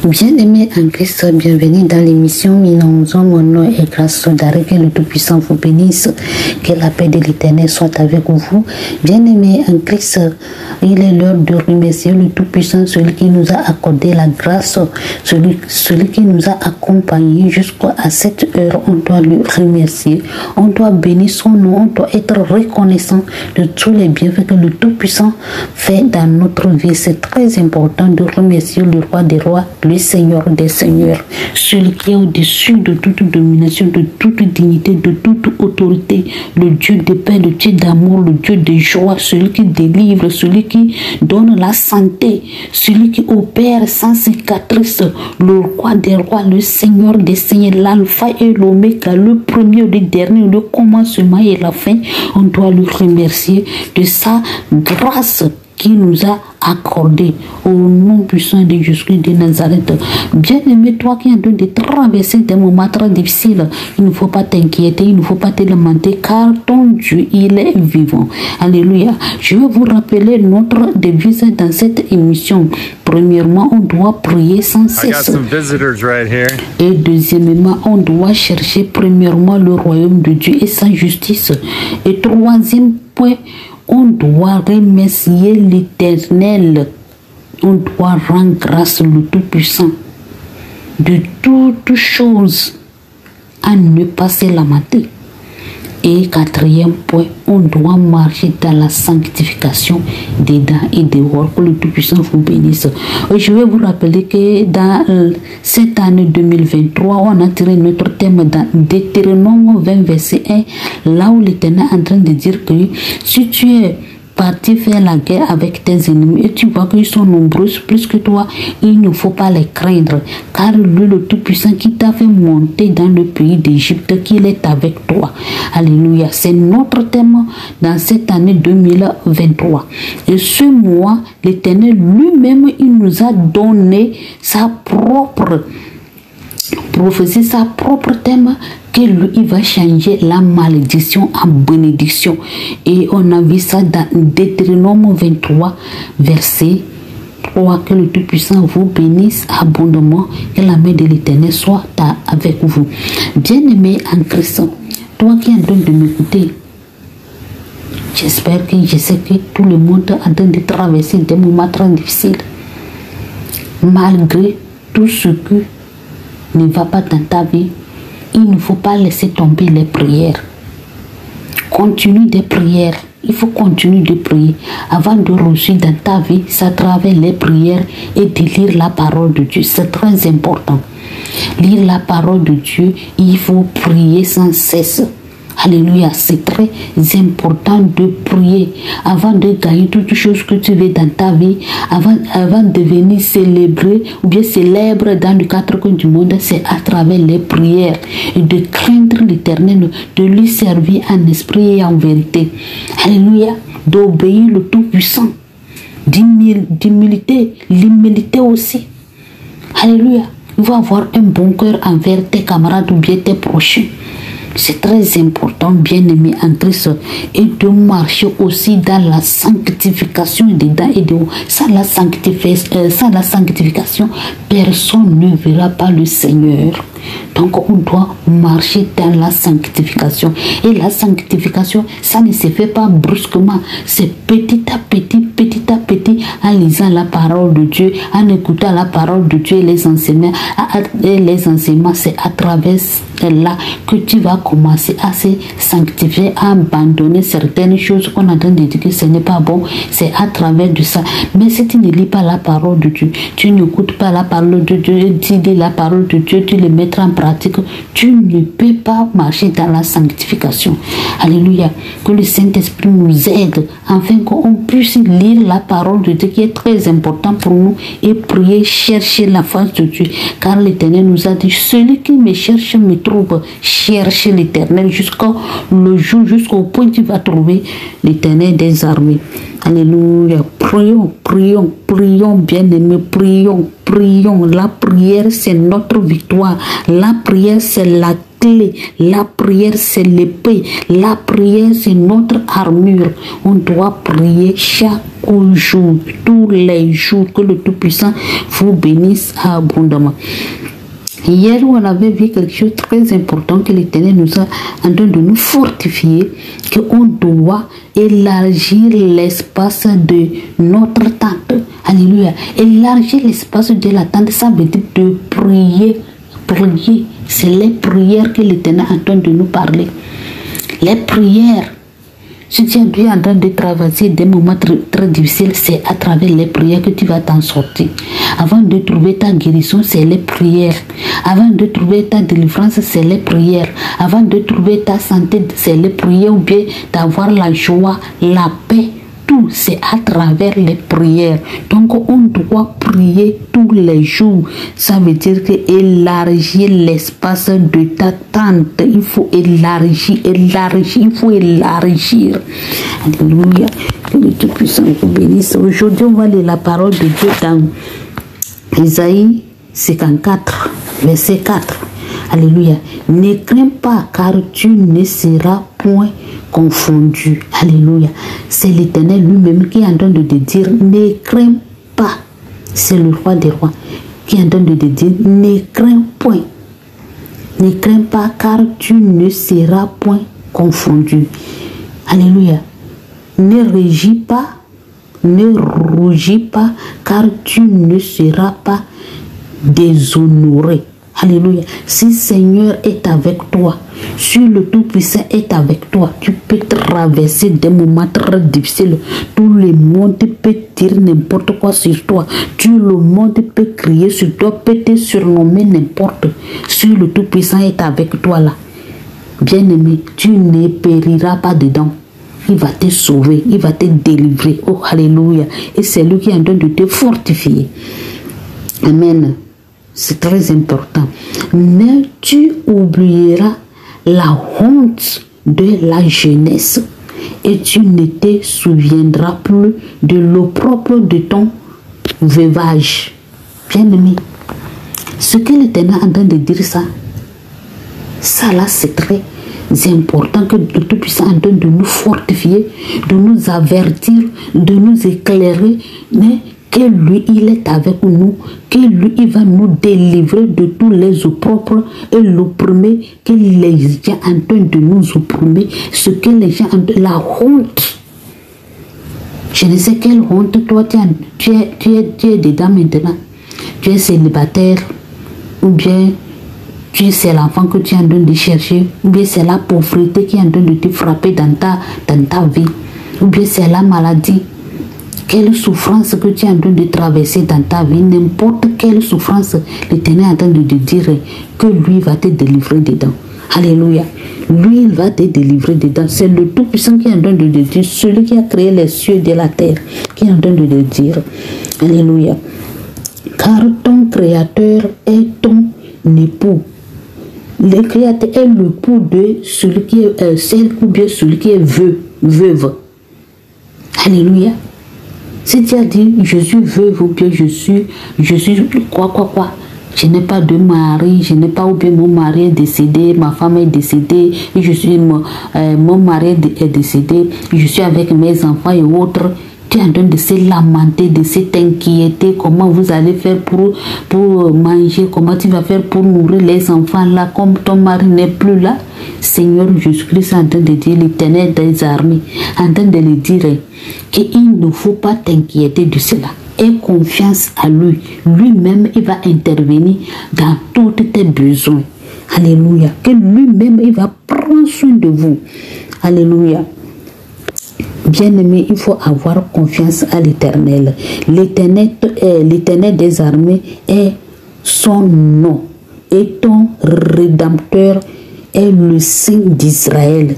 Bien-aimés en Christ, bienvenue dans l'émission Minonzon, mon nom est grâce d'arrêt, que le Tout-Puissant vous bénisse, que la paix de l'Éternel soit avec vous. Bien-aimés en Christ, il est l'heure de remercier le Tout-Puissant, celui qui nous a accordé la grâce, celui qui nous a accompagnés jusqu'à cette heure. On doit lui remercier, on doit bénir son nom, on doit être reconnaissant de tous les bienfaits que le Tout-Puissant fait dans notre vie. C'est très important de remercier le Roi des Rois, le Seigneur des Seigneurs, celui qui est au-dessus de toute domination, de toute dignité, de toute autorité, le Dieu de paix, le Dieu d'amour, le Dieu de joie, celui qui délivre, celui qui donne la santé, celui qui opère sans cicatrice, le Roi des Rois, le Seigneur des Seigneurs, l'alpha et l'oméga, le premier, le dernier, le commencement et la fin. On doit lui remercier de sa grâce qui nous a accordé au nom puissant de Jésus de Nazareth. Bien-aimé, toi qui es en train de traverser des moments très difficiles, il ne faut pas t'inquiéter, il ne faut pas te lamenter, car ton Dieu, il est vivant. Alléluia. Je vais vous rappeler notre devise dans cette émission. Premièrement, on doit prier sans cesse. Et deuxièmement, on doit chercher premièrement le royaume de Dieu et sa justice. Et troisième point, on doit remercier l'Éternel. On doit rendre grâce au Tout-Puissant de toutes choses, à ne pas se lamenter. Et quatrième point, on doit marcher dans la sanctification dedans et dehors, que le Tout-Puissant vous bénisse. Je vais vous rappeler que dans cette année 2023, on a tiré notre thème dans Deutéronome 20, verset 1, là où l'Éternel est en train de dire que si tu es parti faire la guerre avec tes ennemis et tu vois qu'ils sont nombreux plus que toi, il ne faut pas les craindre, car lui, le Tout-Puissant qui t'a fait monter dans le pays d'Égypte, qu'il est avec toi. Alléluia. C'est notre thème dans cette année 2023. Et ce mois, l'Éternel lui-même, il nous a donné sa propre prophétie, sa propre thème, que lui, il va changer la malédiction en bénédiction. Et on a vu ça dans Deutéronome 23, verset 3, que le Tout-Puissant vous bénisse abondamment, que la main de l'Éternel soit avec vous. Bien-aimé en Christ, toi qui es en train de m'écouter, j'espère que je sais que tout le monde est en train de traverser des moments très difficiles. Malgré tout ce que ne va pas dans ta vie, il ne faut pas laisser tomber les prières. Continue des prières. Il faut continuer de prier. Avant de réussir dans ta vie, c'est à travers les prières et de lire la parole de Dieu. C'est très important. Lire la parole de Dieu, il faut prier sans cesse. Alléluia, c'est très important de prier avant de gagner toutes choses que tu veux dans ta vie, avant de venir célébrer ou bien célèbre dans le quatre coins du monde. C'est à travers les prières et de craindre l'Éternel, de lui servir en esprit et en vérité. Alléluia, d'obéir le Tout-Puissant, d'humilité, l'humilité aussi. Alléluia, il faut avoir un bon cœur envers tes camarades ou bien tes prochains. C'est très important, bien-aimé en Christ, et de marcher aussi dans la sanctification dedans et dehors. Sans la sanctification, personne ne verra pas le Seigneur. Donc, on doit marcher dans la sanctification. Et la sanctification, ça ne se fait pas brusquement. C'est petit à petit, en lisant la parole de Dieu, en écoutant la parole de Dieu et les enseignements. C'est à travers là que tu vas commencer à se sanctifier, à abandonner certaines choses qu'on a en train de dire que ce n'est pas bon. C'est à travers de ça. Mais si tu ne lis pas la parole de Dieu, tu n'écoutes pas la parole de Dieu, tu lis la parole de Dieu, tu le mets en pratique, tu ne peux pas marcher dans la sanctification. Alléluia. Que le Saint-Esprit nous aide afin qu'on puisse lire la parole de Dieu, qui est très important pour nous, et prier, chercher la face de Dieu. Car l'Éternel nous a dit, celui qui me cherche me trouve. Cherche l'Éternel jusqu'au point où tu vas trouver l'Éternel des armées. Alléluia. Prions, bien-aimés, prions. prions. La prière, c'est notre victoire. La prière, c'est la clé. La prière, c'est l'épée. La prière, c'est notre armure. On doit prier chaque jour, tous les jours, que le Tout-Puissant vous bénisse abondamment. Hier, on avait vu quelque chose de très important que l'Éternel nous a en train de nous fortifier, qu'on doit élargir l'espace de notre tente. Alléluia. Élargir l'espace de la tente, ça veut dire de prier. Prier. C'est les prières que l'Éternel est en train de nous parler. Les prières. Si tu es en train de traverser des moments très difficiles, c'est à travers les prières que tu vas t'en sortir. Avant de trouver ta guérison, c'est les prières. Avant de trouver ta délivrance, c'est les prières. Avant de trouver ta santé, c'est les prières. Ou bien d'avoir la joie, la paix. Tout, c'est à travers les prières. Donc, on doit prier tous les jours. Ça veut dire que élargir l'espace de ta tente. Il faut élargir, il faut élargir. Alléluia. Que le Tout-Puissant vous bénisse. Aujourd'hui, on va lire la parole de Dieu dans Isaïe 54, verset 4. Alléluia. Ne crains pas, car tu ne seras point confondu. Alléluia. C'est l'Éternel lui-même qui est en train de te dire, ne crains pas. C'est le roi des rois qui est en train de te dire, ne crains point. Ne crains pas, car tu ne seras point confondu. Alléluia. Ne régis pas, ne rougis pas, car tu ne seras pas déshonoré. Alléluia. Si le Seigneur est avec toi, si le Tout-Puissant est avec toi, tu peux traverser des moments très difficiles. Tout le monde peut dire n'importe quoi sur toi. Tout le monde peut crier sur toi, peut te surnommer n'importe. Si le Tout-Puissant est avec toi là, bien-aimé, tu ne périras pas dedans. Il va te sauver, il va te délivrer. Oh, alléluia. Et c'est lui qui est en train de te fortifier. Amen. C'est très important. Mais tu oublieras la honte de la jeunesse et tu ne te souviendras plus de l'opprobre de ton veuvage. Bien-aimé, ce que l'Éternel est en train de dire ça là c'est très important, que le Tout-Puissant est en train de nous fortifier, de nous avertir, de nous éclairer, mais que lui, il est avec nous, que lui, il va nous délivrer de tous les opprobres et l'opprimer, que les gens en train de nous opprimer, ce que les gens ont de la honte. Je ne sais quelle honte, toi, tu es dedans maintenant. Tu es célibataire, ou bien c'est l'enfant que tu es en train de chercher, ou bien c'est la pauvreté qui est en train de te frapper dans ta vie, ou bien c'est la maladie. Quelle souffrance que tu es en train de traverser dans ta vie, n'importe quelle souffrance, l'Éternel est en train de te dire que lui va te délivrer dedans. Alléluia. Lui, il va te délivrer dedans. C'est le Tout-Puissant qui est en train de te dire, celui qui a créé les cieux et la terre, qui est en train de te dire. Alléluia. Car ton Créateur est ton époux. Le Créateur est l'époux de celui qui est celle ou bien celui qui est veuve. Alléluia. Si tu as dit, je suis veuve ou bien je suis quoi, je n'ai pas de mari, je n'ai pas, ou bien mon mari est décédé, ma femme est décédée, et mon mari est décédé, je suis avec mes enfants et autres, tu es en train de se lamenter, de s'inquiéter, comment vous allez faire pour manger, comment tu vas faire pour nourrir les enfants là, comme ton mari n'est plus là. Seigneur Jésus-Christ est en train de dire, l'Éternel des armées, en train de lui dire qu'il ne faut pas t'inquiéter de cela. Aie confiance à lui. Lui-même, il va intervenir dans tous tes besoins. Alléluia. Que lui-même, il va prendre soin de vous. Alléluia. Bien-aimé, il faut avoir confiance à l'Éternel. L'Éternel des armées est son nom. Et ton Rédempteur est le Saint d'Israël.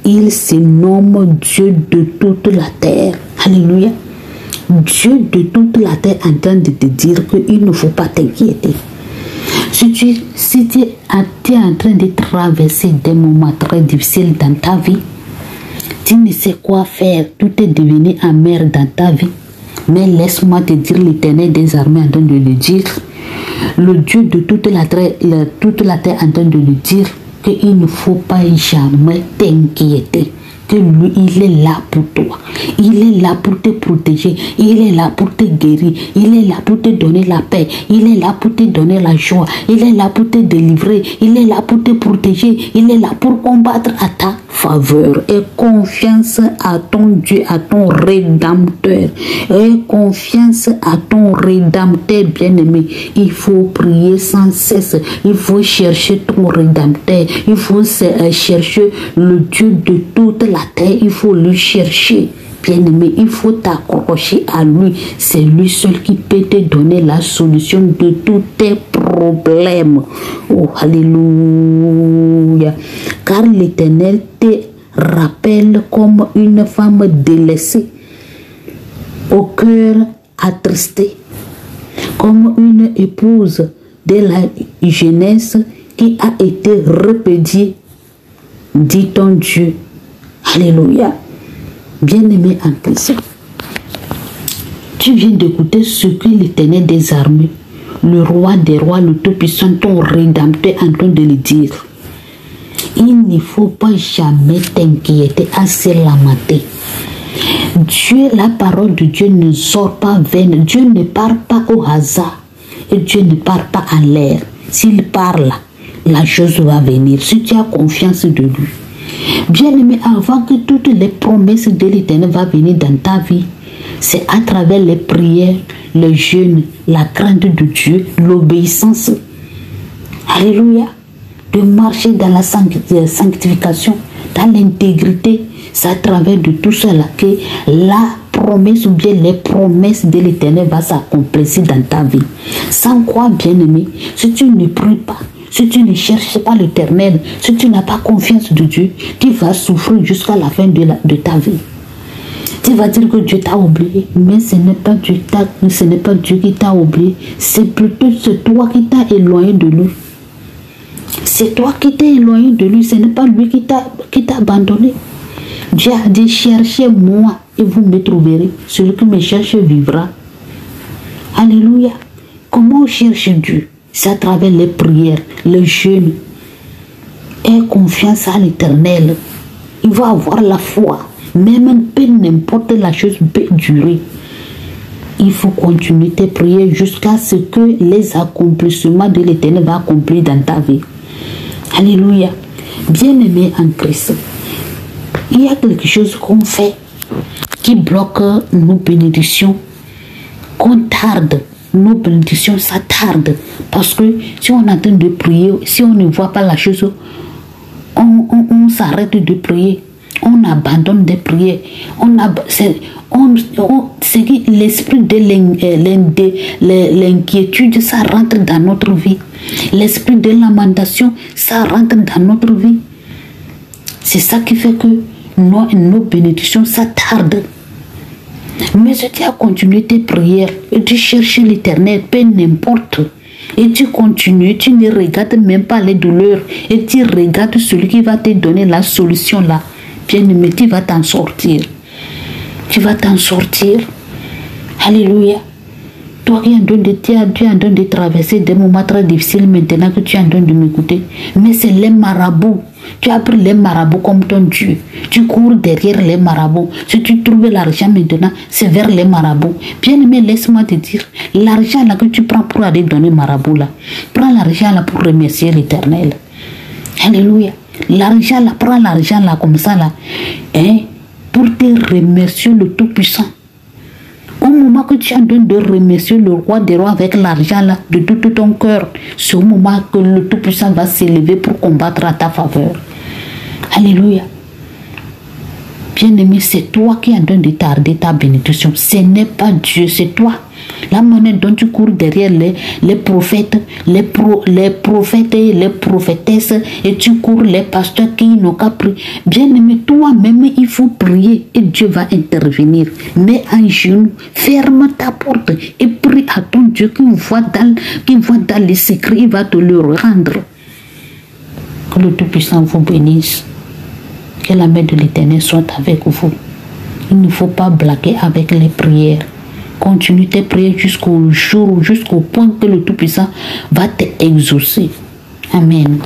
Il se nomme Dieu de toute la terre. Alléluia. Dieu de toute la terre est en train de te dire qu'il ne faut pas t'inquiéter. Si tu es en train de traverser des moments très difficiles dans ta vie, tu ne sais quoi faire, tout est devenu amer dans ta vie, Mais laisse-moi te dire, l'Éternel des armées en train de le dire. Le Dieu de toute la terre en train de le dire qu'il ne faut pas jamais t'inquiéter. Que lui, il est là pour toi. Il est là pour te protéger. Il est là pour te guérir. Il est là pour te donner la paix. Il est là pour te donner la joie. Il est là pour te délivrer. Il est là pour te protéger. Il est là pour combattre à ta faveur. Et confiance à ton Dieu, à ton Rédempteur. Et confiance à ton Rédempteur bien-aimé. Il faut prier sans cesse. Il faut chercher ton Rédempteur. Il faut chercher le Dieu de toute la terre. Il faut le chercher. Bien-aimé, il faut t'accrocher à lui. C'est lui seul qui peut te donner la solution de tous tes problèmes. Oh, alléluia. Car l'Éternel te rappelle comme une femme délaissée, au cœur attristé, comme une épouse de la jeunesse qui a été répudiée, dit ton Dieu. Alléluia. Bien-aimé en Christ, tu viens d'écouter ce que l'Éternel des armées, le roi des rois, le Tout-Puissant, ton Rédempteur, en train de le dire. Il ne faut pas jamais t'inquiéter à se lamenter. Dieu, la parole de Dieu ne sort pas vaine. Dieu ne parle pas au hasard. Et Dieu ne parle pas en l'air. S'il parle, la chose va venir. Si tu as confiance de lui. Bien-aimé, avant que toutes les promesses de l'Éternel vont venir dans ta vie, c'est à travers les prières, le jeûne, la crainte de Dieu, l'obéissance. Alléluia. De marcher dans la sanctification, dans l'intégrité. C'est à travers de tout cela que la promesse ou bien les promesses de l'Éternel vont s'accomplir dans ta vie. Sans quoi, bien-aimé, si tu ne pries pas, si tu ne cherches pas l'Éternel, si tu n'as pas confiance de Dieu, tu vas souffrir jusqu'à la fin de ta vie. Tu vas dire que Dieu t'a oublié, mais ce n'est pas Dieu qui t'a oublié, c'est plutôt toi qui t'as éloigné de lui. C'est toi qui t'es éloigné de lui, ce n'est pas lui qui t'a abandonné. Dieu a dit, cherchez-moi et vous me trouverez. Celui qui me cherche vivra. Alléluia. Comment on cherche Dieu? C'est à travers les prières, le jeûne. Aie confiance à l'Éternel. Il va avoir la foi. Même peu n'importe la chose peut durer. Il faut continuer tes prières jusqu'à ce que les accomplissements de l'Éternel va accomplir dans ta vie. Alléluia. Bien-aimé en Christ, il y a quelque chose qu'on fait qui bloque nos bénédictions, qu'on tarde. Nos bénédictions, ça tarde. Parce que si on est en train de prier, si on ne voit pas la chose, on s'arrête de prier. On abandonne de prier. C'est l'esprit de l'inquiétude, ça rentre dans notre vie. L'esprit de lamentation, ça rentre dans notre vie. C'est ça qui fait que nos bénédictions, ça tarde. Mais si tu as continué tes prières et tu cherches l'Éternel, peu n'importe, et tu continues, tu ne regardes même pas les douleurs, et tu regardes celui qui va te donner la solution là, bien-aimé, tu vas t'en sortir. Tu vas t'en sortir. Alléluia. Toi qui es en train de traverser des moments très difficiles maintenant que tu es en train de m'écouter, mais c'est les marabouts. Tu as pris les marabouts comme ton Dieu. Tu cours derrière les marabouts. Si tu trouves l'argent maintenant, c'est vers les marabouts. Bien-aimé, laisse-moi te dire, l'argent là que tu prends pour aller donner marabout là, prends l'argent là pour remercier l'Éternel. Alléluia. L'argent là, prends l'argent là comme ça là, hein, pour te remercier le Tout-Puissant. Au moment que tu es en train de remercier le roi des rois avec l'argent là, de tout ton cœur, c'est au moment que le Tout-Puissant va s'élever pour combattre à ta faveur. Alléluia. Bien-aimé, c'est toi qui es en train de tarder ta bénédiction. Ce n'est pas Dieu, c'est toi. La manière dont tu cours derrière les prophètes, les prophètes et les prophétesses, et tu cours les pasteurs qui n'ont qu'à prier. Bien-aimé, toi-même, il faut prier et Dieu va intervenir. Mets en genoux, ferme ta porte et prie à ton Dieu qui voit dans les secrets, il va te le rendre. Que le Tout-Puissant vous bénisse. Que la main de l'Éternel soit avec vous. Il ne faut pas blaguer avec les prières. Continue tes prières jusqu'au jour, jusqu'au point que le Tout-Puissant va t'exaucer. Amen.